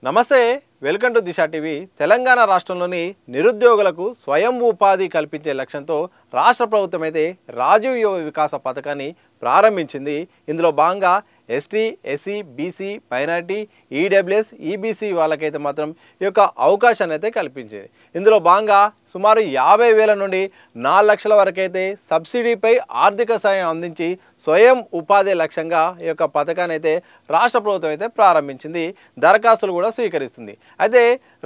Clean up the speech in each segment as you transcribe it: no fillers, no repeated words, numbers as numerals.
నమస్తే welcome to Disha TV Telangana రాష్ట్రంలోని నిరుద్యోగులకు స్వయం ఉపాధి కల్పించే లక్ష్యంతో రాష్ట్ర ప్రభుత్వం అయితే రాజీవ్ యువ వికాస పథకాన్ని ప్రారంభించింది. ఇందులో భాగంగా ST, SC, BC, minority, EWS, EBC వాళ్ళకైతే మాత్రం ఈ యొక్క అవకాశాన్ని అయితే కల్పించింది. ఇందులో భాగంగా సుమారు 50,000 నుండి 4 లక్షల వరకు అయితే సబ్సిడీపై ఆర్థిక సాయం అందించి స్వయం ఉపాధి లక్ష్యంగా ఈ యొక్క పథకాన్ని అయితే రాష్ట్ర ప్రభుత్వం అయితే ప్రారంభించింది. దరఖాస్తులు కూడా స్వీకరిస్తుంది. అయితే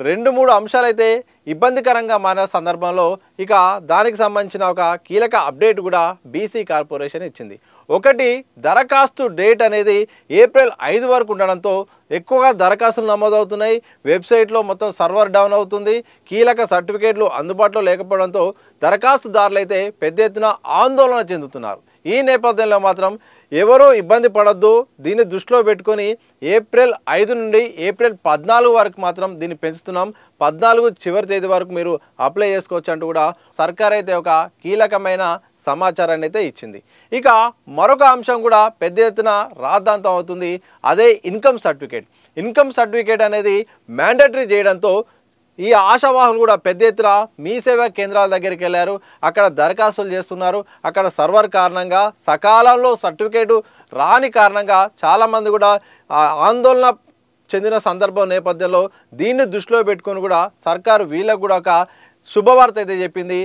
2-3 అంశాలు అయితే ఇబ్బందికరంగా మారిన సందర్భంలో ఇక దానికి సంబంధించిన ఒక కీలక అప్డేట్ కూడా బీసీ కార్పొరేషన్ ఇచ్చింది. ఒకటి, దరఖాస్తు డేట్ అనేది ఏప్రిల్ 5 వరకు ఉండడంతో ఎక్కువగా దరఖాస్తులు నమోదవుతున్నాయి. వెబ్సైట్లో మొత్తం సర్వర్ డౌన్ అవుతుంది. కీలక సర్టిఫికేట్లు అందుబాటులో లేకపోవడంతో దరఖాస్తుదారులు అయితే పెద్ద ఎత్తున ఆందోళన చెందుతున్నారు. ఈ నేపథ్యంలో మాత్రం ఎవరూ ఇబ్బంది పడొద్దు, దీన్ని దృష్టిలో పెట్టుకొని ఏప్రిల్ 5 నుండి ఏప్రిల్ 14 వరకు మాత్రం దీన్ని పెంచుతున్నాం. 14 చివరి తేదీ వరకు మీరు అప్లై చేసుకోవచ్చు అంటూ కూడా సర్కార్ అయితే ఒక కీలకమైన సమాచారాన్ని అయితే ఇచ్చింది. ఇక మరొక అంశం కూడా పెద్ద ఎత్తున రాద్ధాంతం అవుతుంది. అదే ఇన్కమ్ సర్టిఫికేట్. ఇన్కమ్ సర్టిఫికేట్ అనేది మ్యాండేటరీ చేయడంతో ఈ ఆశావాహులు కూడా పెద్ద ఎత్తున మీ సేవా కేంద్రాల దగ్గరికి వెళ్ళారు. అక్కడ దరఖాస్తులు చేస్తున్నారు. అక్కడ సర్వర్ కారణంగా సకాలంలో సర్టిఫికేటు రాని కారణంగా చాలామంది కూడా ఆందోళన చెందిన సందర్భం నేపథ్యంలో దీన్ని దృష్టిలో పెట్టుకొని కూడా సర్కారు వీళ్ళకు కూడా ఒక శుభవార్త అయితే చెప్పింది.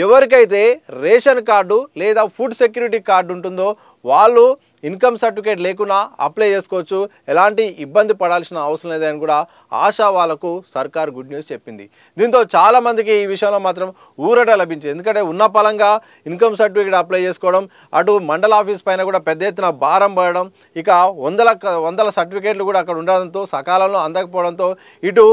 ఎవరికైతే రేషన్ కార్డు లేదా ఫుడ్ సెక్యూరిటీ కార్డు ఉంటుందో వాళ్ళు ఇన్కమ్ సర్టిఫికేట్ లేకుండా అప్లై చేసుకోవచ్చు. ఎలాంటి ఇబ్బంది పడాల్సిన అవసరం లేదని కూడా ఆశా వాళ్ళకు సర్కార్ గుడ్ న్యూస్ చెప్పింది. దీంతో చాలామందికి ఈ విషయంలో మాత్రం ఊరట లభించింది. ఎందుకంటే ఉన్న పలంగా ఇన్కమ్ సర్టిఫికేట్ అప్లై చేసుకోవడం, అటు మండల ఆఫీస్ పైన కూడా పెద్ద ఎత్తున భారం పడడం, ఇక వందల సర్టిఫికేట్లు కూడా అక్కడ ఉండడంతో సకాలంలో అందకపోవడంతో ఇటు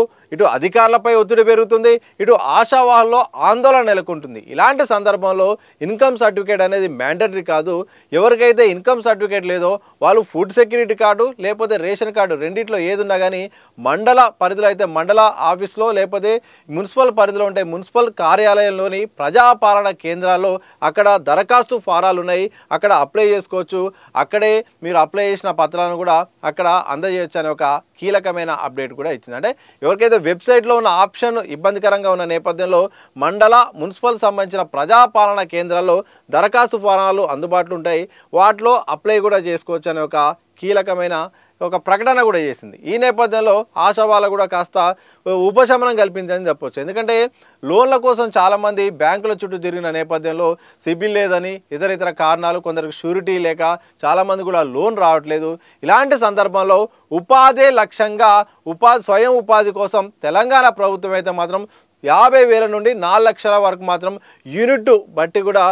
అధికారులపై ఒత్తిడి పెరుగుతుంది, ఇటు ఆశావాహుల్లో ఆందోళన నెలకొంటుంది. ఇలాంటి సందర్భంలో ఇన్కమ్ సర్టిఫికేట్ అనేది మ్యాండేటరీ కాదు. ఎవరికైతే ఇన్కమ్ సర్టిఫికేట్ లేదో వాళ్ళు ఫుడ్ సెక్యూరిటీ కార్డు లేకపోతే రేషన్ కార్డు రెండిట్లో ఏది ఉన్నా కానీ మండల పరిధిలో అయితే మండల ఆఫీస్లో లేకపోతే మున్సిపల్ పరిధిలో ఉంటే మున్సిపల్ కార్యాలయంలోని ప్రజాపాలన కేంద్రాల్లో అక్కడ దరఖాస్తు ఫారాలు ఉన్నాయి. అక్కడ అప్లై చేసుకోవచ్చు. అక్కడే మీరు అప్లై చేసిన పత్రాలను కూడా అక్కడ అందజేయచ్చు అనే ఒక కీలకమైన అప్డేట్ కూడా ఇచ్చింది. అంటే ఎవరికైతే వెబ్సైట్లో ఉన్న ఆప్షన్ ఇబ్బందికరంగా ఉన్న నేపథ్యంలో మండల మున్సిపల్ సంబంధించిన ప్రజాపాలన కేంద్రాల్లో దరఖాస్తు ఫారాలు అందుబాటులో ఉంటాయి. వాటిలో అప్లై కూడా చేసుకోవచ్చు అనే ఒక కీలకమైన ఒక ప్రకటన కూడా చేసింది. ఈ నేపథ్యంలో ఆశా వాళ్ళకు కూడా కాస్త ఉపశమనం కల్పించని చెప్పొచ్చు. ఎందుకంటే లోన్ల కోసం చాలామంది బ్యాంకుల చుట్టూ తిరిగిన నేపథ్యంలో సిబిల్ లేదని ఇతర కారణాలు, కొందరికి షూరిటీ లేక చాలామంది కూడా లోన్ రావట్లేదు. ఇలాంటి సందర్భంలో ఉపాధి లక్ష్యంగా స్వయం ఉపాధి కోసం తెలంగాణ ప్రభుత్వం అయితే మాత్రం 50,000 నుండి 4 లక్షల వరకు మాత్రం యూనిట్ బట్టి కూడా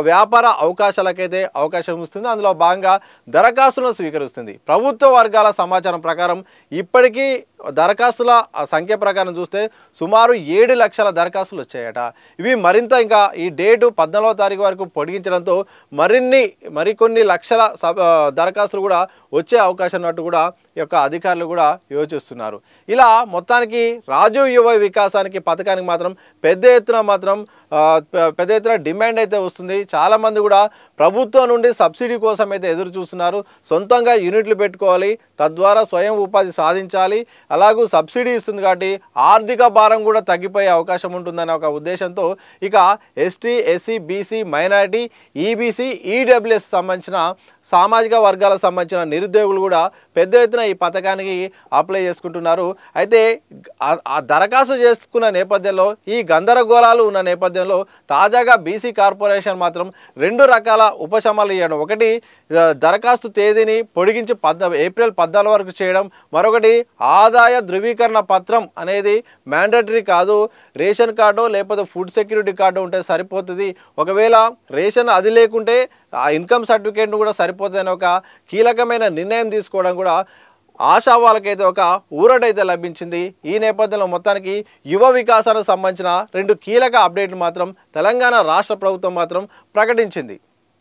వ్యాపార అవకాశాలకైతే అవకాశం ఇస్తుంది. అందులో భాగంగా దరఖాస్తులను స్వీకరిస్తుంది. ప్రభుత్వ వర్గాల సమాచారం ప్రకారం ఇప్పటికీ దరఖాస్తుల సంఖ్య ప్రకారం చూస్తే సుమారు 7 లక్షల దరఖాస్తులు వచ్చాయట. ఇవి మరింత ఇంకా ఈ డేటు 14వ తారీఖు వరకు పొడిగించడంతో మరికొన్ని లక్షల దరఖాస్తులు కూడా వచ్చే అవకాశం ఉన్నట్టు కూడా ఈ యొక్క అధికారులు కూడా యోచిస్తున్నారు. ఇలా మొత్తానికి రాజీవ్ యువ వికాసానికి పథకానికి మాత్రం పెద్ద ఎత్తున డిమాండ్ అయితే వస్తుంది. చాలామంది కూడా ప్రభుత్వం నుండి సబ్సిడీ కోసం అయితే ఎదురు చూస్తున్నారు. సొంతంగా యూనిట్లు పెట్టుకోవాలి, తద్వారా స్వయం ఉపాధి సాధించాలి. అలాగూ సబ్సిడీ ఇస్తుంది కాబట్టి ఆర్థిక భారం కూడా తగ్గిపోయే అవకాశం ఉంటుందనే ఒక ఉద్దేశంతో ఇక ST, SC, BC, minority, EBC, EWS సంబంధించిన సామాజిక వర్గాలకు సంబంధించిన నిరుద్యోగులు కూడా పెద్ద ఎత్తున ఈ పథకానికి అప్లై చేసుకుంటున్నారు. అయితే ఆ దరఖాస్తు చేసుకున్న నేపథ్యంలో ఈ గందరగోళాలు ఉన్న నేపథ్యంలో తాజాగా బీసీ కార్పొరేషన్ మాత్రం 2 రకాల ఉపశమనాలు ఇవ్వడం. ఒకటి, దరఖాస్తు తేదీని పొడిగించి ఏప్రిల్ 14 వరకు చేయడం. మరొకటి, ఆదాయ ధృవీకరణ పత్రం అనేది మ్యాండేటరీ కాదు. రేషన్ కార్డు లేకపోతే ఫుడ్ సెక్యూరిటీ కార్డు ఉంటే సరిపోతుంది. ఒకవేళ రేషన్ అది లేకుంటే ఆ ఇన్కమ్ సర్టిఫికేట్ను కూడా సరిపోతుంది అనే ఒక కీలకమైన నిర్ణయం తీసుకోవడం కూడా ఆశా వాళ్ళకైతే ఒక ఊరటైతే లభించింది. ఈ నేపథ్యంలో మొత్తానికి యువ వికాసానికి సంబంధించిన 2 కీలక అప్డేట్లు మాత్రం తెలంగాణ రాష్ట్ర ప్రభుత్వం మాత్రం ప్రకటించింది.